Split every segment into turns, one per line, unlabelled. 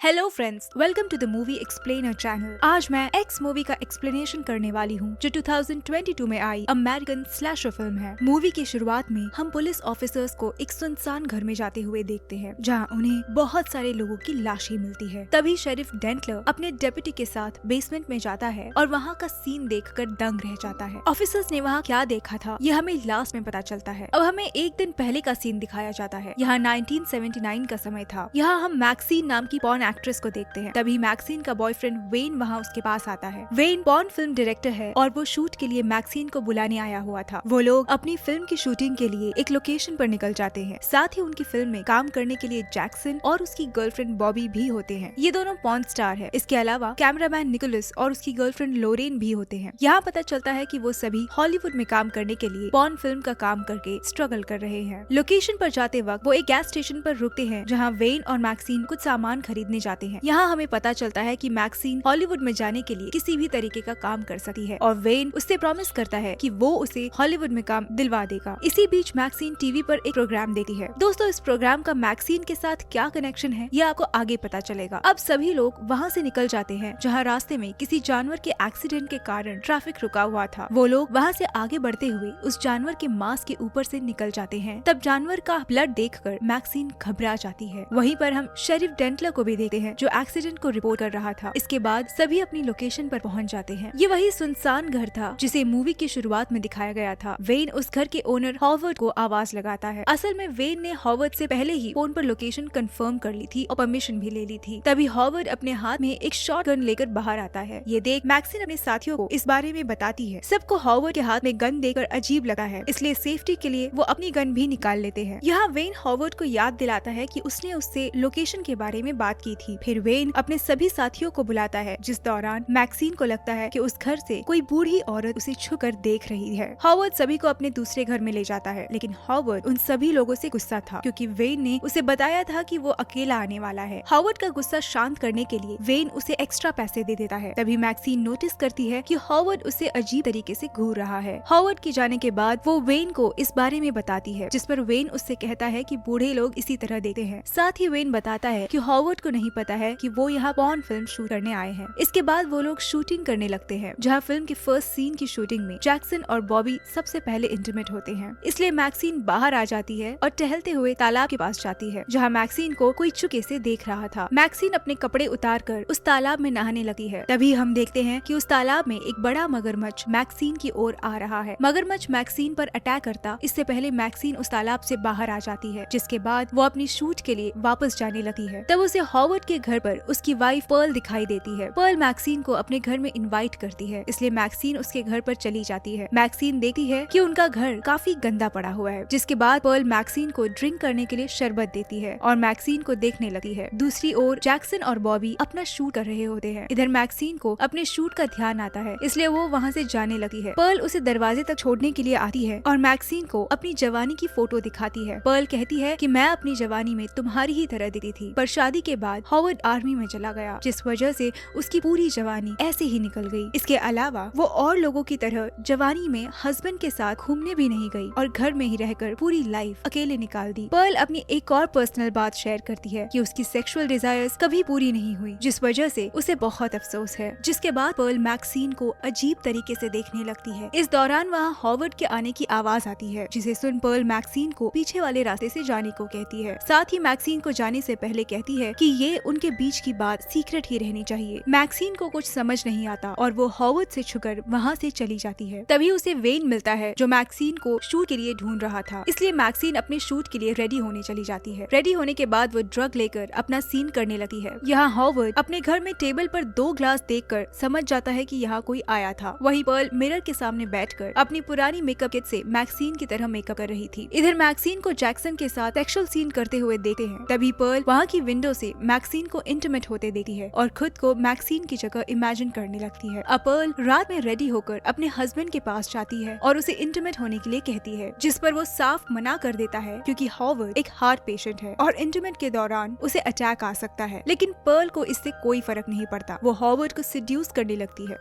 Hello friends, welcome to the movie explainer channel. आज मैं x movie का explanation करने वाली हूँ जो 2022 में आई अमेरिकन स्लैशर फिल्म है। मूवी की शुरुआत में हम पुलिस ऑफिसर्स को एक सुनसान घर में जाते हुए देखते हैं जहाँ उन्हें बहुत सारे लोगों की लाशें मिलती है। तभी शेरिफ डेंटलर अपने डेप्यूटी के साथ बेसमेंट में जाता है और वहाँ का सीन देखकर दंग रह जाता है। ऑफिसर्स ने वहाँ क्या देखा था ये हमें लास्ट में पता चलता है। अब हमें एक दिन पहले का सीन दिखाया जाता है। यहाँ 1979 का समय था। यहाँ हम मैक्सीन नाम की पॉर्न एक्ट्रेस को देखते हैं। तभी मैक्सीन का बॉयफ्रेंड वेन वहाँ उसके पास आता है। वेन पॉर्न फिल्म डायरेक्टर है और वो शूट के लिए मैक्सीन को बुलाने आया हुआ था। वो लोग अपनी फिल्म की शूटिंग के लिए एक लोकेशन पर निकल जाते हैं। साथ ही उनकी फिल्म में काम करने के लिए जैक्सन और उसकी गर्लफ्रेंड बॉबी भी होते हैं। ये दोनों पॉर्न स्टार है। इसके अलावा कैमरामैन निकोलस और उसकी गर्लफ्रेंड लोरेन भी होते हैं। यहाँ पता चलता है कि वो सभी हॉलीवुड में काम करने के लिए पॉर्न फिल्म का काम करके स्ट्रगल कर रहे हैं। लोकेशन पर जाते वक्त वो एक गैस स्टेशन पर रुकते हैं जहाँ वेन और मैक्सीन कुछ सामान खरीदने जाते हैं। यहाँ हमें पता चलता है कि मैक्सीन हॉलीवुड में जाने के लिए किसी भी तरीके का काम कर सकती है और वेन उससे प्रॉमिस करता है कि वो उसे हॉलीवुड में काम दिलवा देगा। इसी बीच मैक्सीन टीवी पर एक प्रोग्राम देखती है। दोस्तों, इस प्रोग्राम का मैक्सीन के साथ क्या कनेक्शन है ये आपको आगे पता चलेगा। अब सभी लोग वहाँ से निकल जाते हैं जहाँ रास्ते में किसी जानवर के एक्सीडेंट के कारण ट्रैफिक रुका हुआ था। वो लोग वहाँ से आगे बढ़ते हुए उस जानवर के मांस के ऊपर से निकल जाते हैं। तब जानवर का ब्लड देखकर मैक्सीन घबरा जाती है। वहीं पर हम शेरिफ डेंटलर को भी देखते हैं जो एक्सीडेंट को रिपोर्ट कर रहा था। इसके बाद सभी अपनी लोकेशन पर पहुंच जाते हैं। ये वही सुनसान घर था जिसे मूवी की शुरुआत में दिखाया गया था। वेन उस घर के ओनर हॉवर्ड को आवाज लगाता है। असल में वेन ने हॉवर्ड से पहले ही फोन पर लोकेशन कंफर्म कर ली थी और परमिशन भी ले ली थी। तभी हॉवर्ड अपने हाथ में एक शॉटगन लेकर बाहर आता है। ये देख मैक्सीन अपने साथियों को इस बारे में बताती है। सबको हॉवर्ड के हाथ में गन देखकर अजीब लगा है, इसलिए सेफ्टी के लिए वो अपनी गन भी निकाल लेते हैं। यहाँ वेन हॉवर्ड को याद दिलाता है कि उसने उससे लोकेशन के बारे में बात की थी। फिर वेन अपने सभी साथियों को बुलाता है जिस दौरान मैक्सीन को लगता है कि उस घर से कोई बूढ़ी औरत उसे छुकर देख रही है। हॉवर्ड सभी को अपने दूसरे घर में ले जाता है, लेकिन हॉवर्ड उन सभी लोगों से गुस्सा था क्योंकि वेन ने उसे बताया था कि वो अकेला आने वाला है। हॉवर्ड का गुस्सा शांत करने के लिए वेन उसे एक्स्ट्रा पैसे दे देता है। तभी मैक्सीन नोटिस करती है कि हॉवर्ड उसे अजीब तरीके से घूर रहा है। हॉवर्ड के जाने के बाद वो वेन को इस बारे में बताती है, जिस पर वेन उससे कहता है कि बूढ़े लोग इसी तरह देखते हैं। साथ ही वेन बताता है कि हॉवर्ड को नहीं पता है कि वो यहाँ पॉर्न फिल्म शूट करने आए हैं। इसके बाद वो लोग शूटिंग करने लगते हैं जहाँ फिल्म के फर्स्ट सीन की शूटिंग में जैक्सन और बॉबी सबसे पहले इंटीमेट होते हैं। इसलिए मैक्सीन बाहर आ जाती है और टहलते हुए तालाब के पास जाती है जहाँ मैक्सीन को कोई चुपके से देख रहा था। मैक्सीन अपने कपड़े उतार कर उस तालाब में नहाने लगती है। तभी हम देखते हैं कि उस तालाब में एक बड़ा मगरमच्छ मैक्सीन की ओर आ रहा है। मगरमच्छ मैक्सीन पर अटैक करता इससे पहले मैक्सीन उस तालाब से बाहर आ जाती है, जिसके बाद वो अपनी शूट के लिए वापस जाने लगती है। तब उसे हॉवर्ड के घर पर उसकी वाइफ पर्ल दिखाई देती है। पर्ल मैक्सीन को अपने घर में इनवाइट करती है, इसलिए मैक्सीन उसके घर पर चली जाती है। मैक्सीन देखती है कि उनका घर काफी गंदा पड़ा हुआ है, जिसके बाद पर्ल मैक्सीन को ड्रिंक करने के लिए शरबत देती है और मैक्सीन को देखने लगती है। दूसरी ओर जैक्सन और बॉबी अपना शूट कर रहे होते हैं। इधर मैक्सीन को अपने शूट का ध्यान आता है, इसलिए वो वहाँ से जाने लगती है। पर्ल उसे दरवाजे तक छोड़ने के लिए आती है और मैक्सीन को अपनी जवानी की फोटो दिखाती है। पर्ल कहती है कि मैं अपनी जवानी में तुम्हारी ही तरह दिखती थी, पर शादी के बाद हॉवर्ड आर्मी में चला गया, जिस वजह से उसकी पूरी जवानी ऐसे ही निकल गई। इसके अलावा वो और लोगों की तरह जवानी में हस्बैंड के साथ घूमने भी नहीं गई और घर में ही रहकर पूरी लाइफ अकेले निकाल दी। पर्ल अपनी एक और पर्सनल बात शेयर करती है कि उसकी सेक्सुअल डिजायर्स कभी पूरी नहीं हुई, जिस वजह से उसे बहुत अफसोस है। जिसके बाद पर्ल मैक्सीन को अजीब तरीके से देखने लगती है। इस दौरान वहाँ हॉवर्ड के आने की आवाज आती है, जिसे सुन पर्ल मैक्सीन को पीछे वाले रास्ते से जाने को कहती है। साथ ही मैक्सीन को जाने से पहले कहती है कि ये उनके बीच की बात सीक्रेट ही रहनी चाहिए। मैक्सीन को कुछ समझ नहीं आता और वो हॉवर्ड से छुकर वहाँ से चली जाती है। तभी उसे वेन मिलता है जो मैक्सीन को शूट के लिए ढूंढ रहा था, इसलिए मैक्सीन अपने शूट के लिए रेडी होने चली जाती है। रेडी होने के बाद वो ड्रग लेकर अपना सीन करने लगती है। यहाँ हॉवर्ड अपने घर में टेबल पर 2 ग्लास देखकर समझ जाता है कि यहाँ कोई आया था। वही पर्ल मिरर के सामने बैठकर अपनी पुरानी मेकअप किट से मैक्सीन की तरह मेकअप कर रही थी। इधर मैक्सीन को जैक्सन के साथ सेक्सुअल सीन करते हुए देखते हैं। तभी पर्ल वहाँ की विंडो से मैक्सीन को इंटीमेट होते देखती है और खुद को मैक्सीन की जगह इमेजिन करने लगती है। अब पर्ल रात में रेडी होकर अपने हस्बैंड के पास जाती है और उसे इंटीमेट होने के लिए कहती है, जिस पर वो साफ मना कर देता है क्योंकि हॉवर्ड एक हार्ट पेशेंट है और इंटीमेट के दौरान उसे अटैक आ सकता है। लेकिन पर्ल को इससे कोई फर्क नहीं पड़ता। वो हॉवर्ड को सिड्यूस करने लगती है।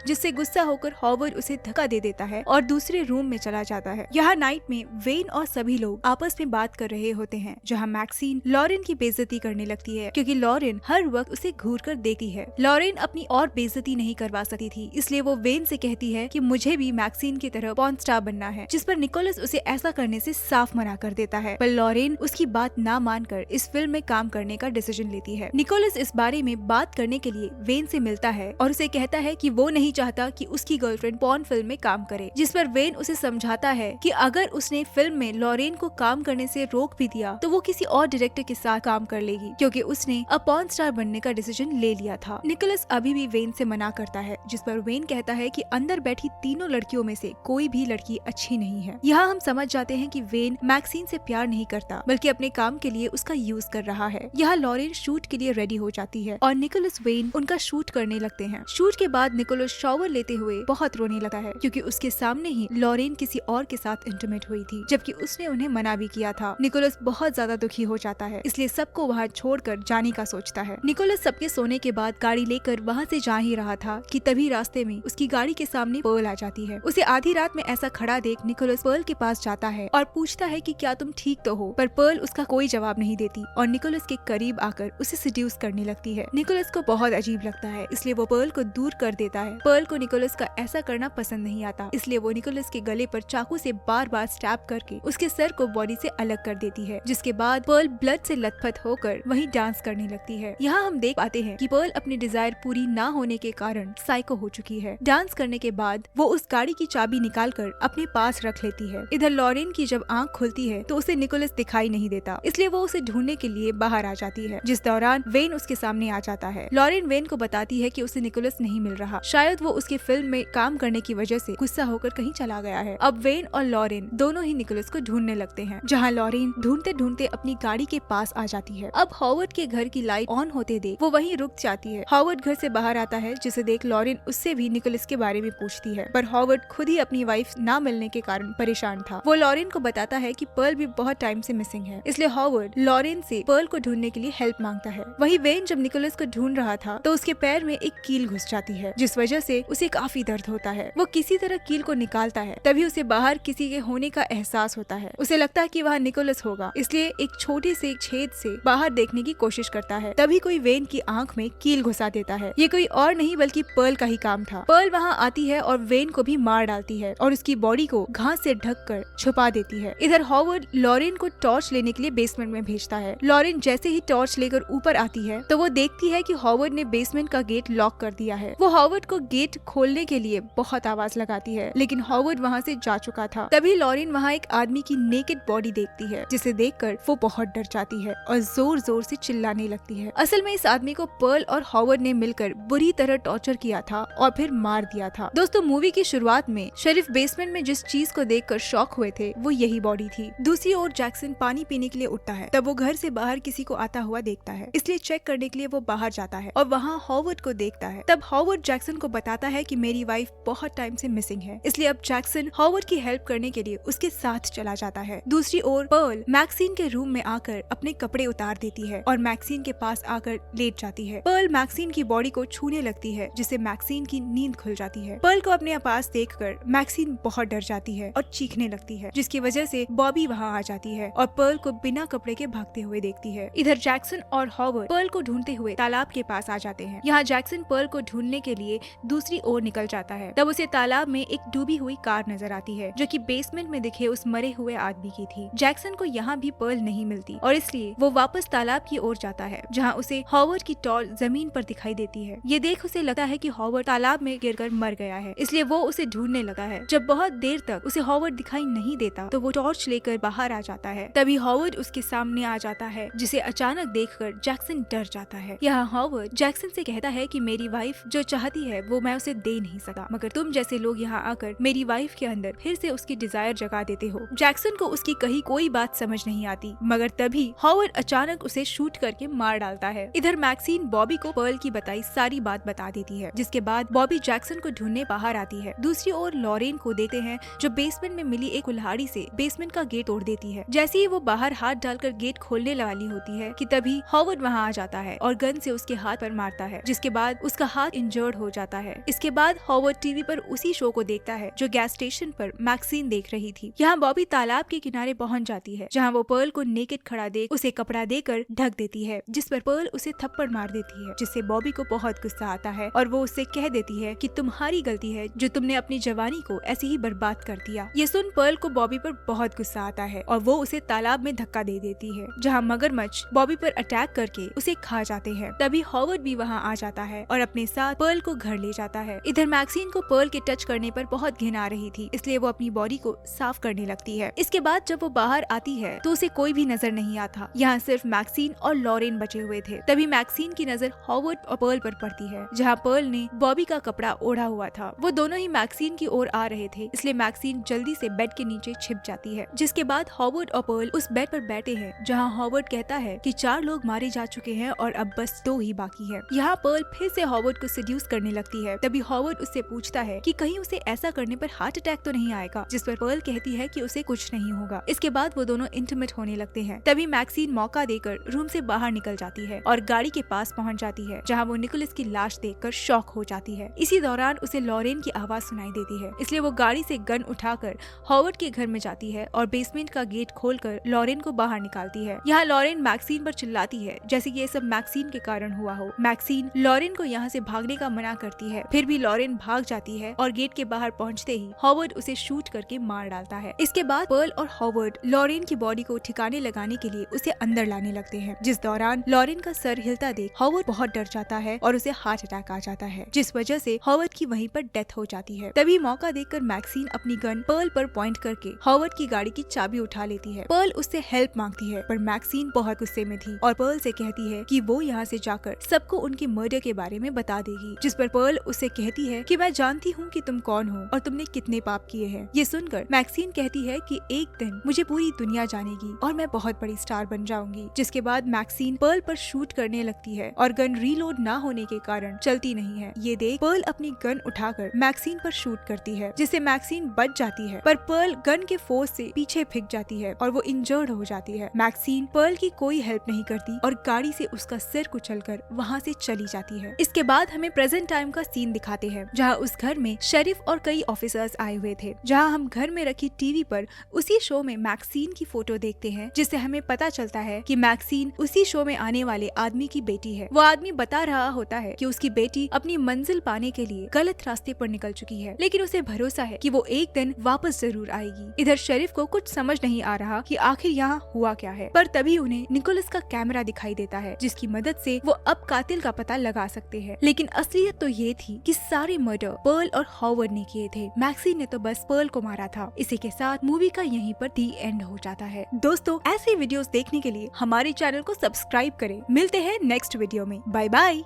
जिससे गुस्सा होकर हॉवर्ड उसे धक्का दे देता है और दूसरे रूम में चला जाता है। यहाँ नाइट में वेन और सभी लोग आपस में बात कर रहे होते हैं, जहाँ मैक्सिन लॉरेन की बेइज्जती करने लगती है क्योंकि लॉरेन हर वक्त उसे घूर कर देखती है। लॉरेन अपनी और बेइज्जती नहीं करवा सकती थी, इसलिए वो वेन से कहती है कि मुझे भी मैक्सिन की तरह पॉर्न स्टार बनना है, जिस पर निकोलस उसे ऐसा करने से साफ मना कर देता है। पर लॉरेन उसकी बात ना मानकर इस फिल्म में काम करने का डिसीजन लेती है। निकोलस इस बारे में बात करने के लिए वेन से मिलता है और उसे कहता है कि वो नहीं चाहता कि उसकी गर्लफ्रेंड पॉर्न फिल्म में काम करे, जिस पर वेन उसे समझाता है कि अगर उसने फिल्म में लॉरेन को काम करने से रोक भी दिया तो वो किसी और डायरेक्टर के साथ काम कर लेगी, क्योंकि उसने अब पॉर्न स्टार बनने का डिसीजन ले लिया था। निकोलस अभी भी वेन से मना करता है, जिस पर वेन कहता है कि अंदर बैठी तीनों लड़कियों में से कोई भी लड़की अच्छी नहीं है। यहाँ हम समझ जाते हैं कि वेन मैक्सिन से प्यार नहीं करता, बल्कि अपने काम के लिए उसका यूज कर रहा है। यहाँ लॉरेन शूट के लिए रेडी हो जाती है और निकोलस वेन उनका शूट करने लगते हैं। शूट के बाद निकोलस शॉवर लेते हुए बहुत रोने लगता है, क्योंकि उसके सामने ही लॉरेन किसी और के साथ इंटीमेट हुई थी, जबकि उसने उन्हें मना भी किया था। निकोलस बहुत ज्यादा दुखी हो जाता है, इसलिए सबको वहाँ छोड़कर जाने का सोचता है। निकोलस सबके सोने के बाद गाड़ी लेकर वहाँ से जा ही रहा था कि तभी रास्ते में उसकी गाड़ी के सामने पर्ल आ जाती है। उसे आधी रात में ऐसा खड़ा देख निकोलस पर्ल के पास जाता है और पूछता है कि क्या तुम ठीक तो हो, पर पर्ल उसका कोई जवाब नहीं देती और निकोलस के करीब आकर उसे सिड्यूस करने लगती है। निकोलस को बहुत अजीब लगता है, इसलिए वो पर्ल को दूर कर देता है। पर्ल को निकोलस का ऐसा करना पसंद नहीं आता, इसलिए वो निकोलस के गले पर चाकू से बार बार स्टैब करके उसके सर को बॉडी से अलग कर देती है, जिसके बाद पर्ल ब्लड से लथपथ होकर वहीं डांस करने लगती है। यहाँ हम देख पाते हैं कि पर्ल अपनी डिजायर पूरी ना होने के कारण साइको हो चुकी है। डांस करने के बाद वो उस गाड़ी की चाबी निकालकर अपने पास रख लेती है। इधर लॉरेन की जब आंख खुलती है तो उसे निकोलस दिखाई नहीं देता, इसलिए वो उसे ढूंढने के लिए बाहर आ जाती है, जिस दौरान वेन उसके सामने आ जाता है। लॉरेन वेन को बताती है कि उसे निकोलस नहीं मिल रहा, शायद वो उसके फिल्म में काम करने की वजह से गुस्सा होकर कहीं चला गया है। अब वेन और लॉरेन दोनों ही निकोलस को ढूंढने लगते हैं, जहाँ लॉरेन ढूंढते ढूंढते अपनी गाड़ी के पास आ जाती है। अब हॉवर्ड के घर की लाइट ऑन होते देख वो वहीं रुक जाती है। हॉवर्ड घर से बाहर आता है, जिसे देख लॉरेन उससे भी निकोलस के बारे में पूछती है, पर हॉवर्ड खुद ही अपनी वाइफ ना मिलने के कारण परेशान था। वो लॉरेन को बताता है कि पर्ल भी बहुत टाइम से मिसिंग है, इसलिए हॉवर्ड लॉरेन से पर्ल को ढूंढने के लिए हेल्प मांगता है। वहीं वेन जब निकोलस को ढूंढ रहा था तो उसके पैर में एक कील घुस जाती है, जिस वजह से उसे काफी दर्द होता है। वो किसी तरह कील को निकालता है, तभी उसे बाहर किसी के होने का एहसास होता है। उसे लगता है कि वहाँ निकोलस होगा, इसलिए एक छोटे से छेद से बाहर देखने की कोशिश करता है। तभी कोई वेन की आंख में कील घुसा देता है। ये कोई और नहीं बल्कि पर्ल का ही काम था। पर्ल वहाँ आती है और वेन को भी मार डालती है और उसकी बॉडी को घास से ढककर छुपा देती है। इधर हॉवर्ड लॉरेन को टॉर्च लेने के लिए बेसमेंट में भेजता है। लॉरेन जैसे ही टॉर्च लेकर ऊपर आती है तो वो देखती है कि हॉवर्ड ने बेसमेंट का गेट लॉक कर दिया है। वो हॉवर्ड को गेट खोलने के लिए बहुत आवाज लगाती है, लेकिन हॉवर्ड वहाँ से जा चुका था। तभी लॉरेन वहाँ एक आदमी की नेकेड बॉडी देखती है, जिसे देखकर वो बहुत डर जाती है और जोर जोर से चिल्लाने लगती है। असल में इस आदमी को पर्ल और हॉवर्ड ने मिलकर बुरी तरह टॉर्चर किया था और फिर मार दिया था। दोस्तों, मूवी की शुरुआत में शरीफ बेसमेंट में जिस चीज को देखकर शॉक हुए थे वो यही बॉडी थी। दूसरी ओर जैक्सन पानी पीने के लिए उठता है, तब वो घर से बाहर किसी को आता हुआ देखता है, इसलिए चेक करने के लिए वो बाहर जाता है और वहाँ हॉवर्ड को देखता है। तब हॉवर्ड जैक्सन को बताता है कि मेरी वाइफ बहुत टाइम से मिसिंग है, इसलिए अब जैक्सन हॉवर्ड की हेल्प करने के लिए उसके साथ चला जाता है। दूसरी ओर पर्ल मैक्सिन के रूम में आकर अपने कपड़े उतार देती है और मैक्सिन के पास आकर लेट जाती है। पर्ल मैक्सिन की बॉडी को छूने लगती है, जिससे मैक्सिन की नींद खुल जाती है। पर्ल को अपने पास देखकर मैक्सिन बहुत डर जाती है और चीखने लगती है, जिसकी वजह से बॉबी वहाँ आ जाती है और पर्ल को बिना कपड़े के भागते हुए देखती है। इधर जैक्सन और हॉवर्ड पर्ल को ढूंढते हुए तालाब के पास आ जाते हैं। यहाँ जैक्सन पर्ल को ढूंढने के लिए दूसरी ओर निकल जाता है। तब उसे तालाब में एक डूबी हुई कार नजर आती है, जो कि बेसमेंट में दिखे उस मरे हुए आदमी की थी। जैक्सन को यहाँ भी पर्ल नहीं मिलती और इसलिए वो वापस तालाब की ओर जाता है, जहाँ उसे हॉवर्ड की टॉर्च जमीन पर दिखाई देती है। ये देख उसे लगता है कि हॉवर्ड तालाब में गिरकर मर गया है, इसलिए वो उसे ढूंढने लगा है। जब बहुत देर तक उसे हॉवर्ड दिखाई नहीं देता तो वो टॉर्च लेकर बाहर आ जाता है। तभी हॉवर्ड उसके सामने आ जाता है, जिसे अचानक देखकर जैक्सन डर जाता है। यहाँ हॉवर्ड जैक्सन से कहता है कि मेरी वाइफ जो चाहती है वो मैं उसे दे नहीं सका, मगर तुम जैसे लोग यहाँ आकर मेरी वाइफ के अंदर फिर से उसकी डिजायर जगा देते हो। जैक्सन को उसकी कही कोई बात समझ नहीं आती, मगर तभी हॉवर्ड अचानक उसे शूट करके मार डालता है। इधर मैक्सिन बॉबी को पर्ल की बताई सारी बात बता देती है, जिसके बाद बॉबी जैक्सन को ढूंढने बाहर आती है। दूसरी ओर लॉरेन को देखते हैं, जो बेसमेंट में मिली एक कुल्हाड़ी से बेसमेंट का गेट तोड़ देती है। जैसे ही वो बाहर हाथ डालकर गेट खोलने वाली होती है कि तभी हॉवर्ड वहाँ आ जाता है और गन से उसके हाथ पर मारता है, जिसके बाद उसका हाथ इंजर्ड हो जाता है है। इसके बाद हॉवर्ड टीवी पर उसी शो को देखता है जो गैस स्टेशन पर मैक्सीन देख रही थी। यहाँ बॉबी तालाब के किनारे पहुँच जाती है, जहाँ वो पर्ल को नेकेड खड़ा देख उसे कपड़ा देकर ढक देती है, जिस पर पर्ल उसे थप्पड़ मार देती है, जिससे बॉबी को बहुत गुस्सा आता है और वो उससे कह देती है कि तुम्हारी गलती है जो तुमने अपनी जवानी को ऐसे ही बर्बाद कर दिया। ये सुन पर्ल को बॉबी पर बहुत गुस्सा आता है और वो उसे तालाब में धक्का दे देती है, जहाँ मगरमच्छ बॉबी पर अटैक करके उसे खा जाते हैं। तभी हॉवर्ड भी वहाँ आ जाता है और अपने साथ पर्ल को घर ले जाता है। इधर मैक्सीन को पर्ल के टच करने पर बहुत घिन आ रही थी, इसलिए वो अपनी बॉडी को साफ करने लगती है। इसके बाद जब वो बाहर आती है तो उसे कोई भी नजर नहीं आता। यहाँ सिर्फ मैक्सीन और लॉरेन बचे हुए थे। तभी मैक्सीन की नजर हॉवर्ड और पर्ल पर पड़ती है, जहाँ पर्ल ने बॉबी का कपड़ा ओढ़ा हुआ था। वो दोनों ही मैक्सीन की ओर आ रहे थे, इसलिए मैक्सीन जल्दी से बेड के नीचे छिप जाती है। जिसके बाद हॉवर्ड और पर्ल उस बेड पर बैठे हैं, जहाँ हॉवर्ड कहता है कि 4 लोग मारे जा चुके हैं और अब बस 2 ही बाकी है। यहाँ पर्ल फिर से हॉवर्ड को सेड्यूस करने लगती है। तभी हॉवर्ड उससे पूछता है कि कहीं उसे ऐसा करने पर हार्ट अटैक तो नहीं आएगा, जिस पर पर्ल कहती है कि उसे कुछ नहीं होगा। इसके बाद वो दोनों इंटीमेट होने लगते हैं। तभी मैक्सीन मौका देकर रूम से बाहर निकल जाती है और गाड़ी के पास पहुंच जाती है, जहां वो निकोलस की लाश देखकर शॉक हो जाती है। इसी दौरान उसे लॉरेन की आवाज सुनाई देती है, इसलिए वो गाड़ी से गन उठाकर हॉवर्ड के घर में जाती है और बेसमेंट का गेट खोलकर लॉरेन को बाहर निकालती है। यहाँ लॉरेन मैक्सीन पर चिल्लाती है जैसे ये सब मैक्सीन के कारण हुआ हो। मैक्सीन लॉरेन को यहाँ से भागने का मना करती है, फिर भी लॉरेन भाग जाती है और गेट के बाहर पहुँचते ही हॉवर्ड उसे शूट करके मार डालता है। इसके बाद पर्ल और हॉवर्ड लॉरेन की बॉडी को ठिकाने लगाने के लिए उसे अंदर लाने लगते हैं, जिस दौरान लॉरेन का सर हिलता देख हॉवर्ड बहुत डर जाता है और उसे हार्ट अटैक आ जाता है, जिस वजह से हॉवर्ड की वहीं पर डेथ हो जाती है। तभी मौका देखकर मैक्सीन अपनी गन पर्ल पर पॉइंट करके हॉवर्ड की गाड़ी की चाबी उठा लेती है। पर्ल उससे हेल्प मांगती है, पर मैक्सीन बहुत गुस्से में थी और पर्ल से कहती है कि वो यहाँ से जाकर सबको उनके मर्डर के बारे में बता देगी, जिस पर पर्ल उससे कहती है कि मैं जानती हूँ कि तुम कौन हो और तुमने कितने पाप किए हैं। ये सुनकर मैक्सीन कहती है कि एक दिन मुझे पूरी दुनिया जानेगी और मैं बहुत बड़ी स्टार बन जाऊंगी। जिसके बाद मैक्सीन पर्ल पर शूट करने लगती है और गन रीलोड ना होने के कारण चलती नहीं है। ये देख पर्ल अपनी गन उठाकर मैक्सीन पर शूट करती है, जिससे मैक्सीन बच जाती है, पर पर्ल गन के फोर्स से पीछे फेंक जाती है और वो इंजर्ड हो जाती है। मैक्सीन पर्ल की कोई हेल्प नहीं करती और गाड़ी से उसका सिर कुचलकर वहाँ से चली जाती है। इसके बाद हमें प्रेजेंट टाइम का सीन दिखाते हैं, जहाँ उस घर में शेरिफ और कई ऑफिसर्स आए हुए थे, जहाँ हम घर में रखी टीवी पर उसी शो में मैक्सीन की फोटो देखते हैं, जिससे हमें पता चलता है कि मैक्सीन उसी शो में आने वाले आदमी की बेटी है। वो आदमी बता रहा होता है कि उसकी बेटी अपनी मंजिल पाने के लिए गलत रास्ते पर निकल चुकी है, लेकिन उसे भरोसा है कि वो एक दिन वापस जरूर आएगी। इधर शेरिफ को कुछ समझ नहीं आ रहा कि आखिर यहाँ हुआ क्या है, पर तभी उन्हें निकोलस का कैमरा दिखाई देता है, जिसकी मदद से वो अब कातिल का पता लगा सकते हैं। लेकिन असलियत तो ये थी कि सारे मर्डर पर्ल और हॉवर्ड ने किए थे। मैक्सीन ने तो बस पर्ल को मारा था। इसी के साथ मूवी का यहीं पर दी एंड हो जाता है। दोस्तों, ऐसे वीडियोस देखने के लिए हमारे चैनल को सब्सक्राइब करें। मिलते हैं नेक्स्ट वीडियो में। Bye bye.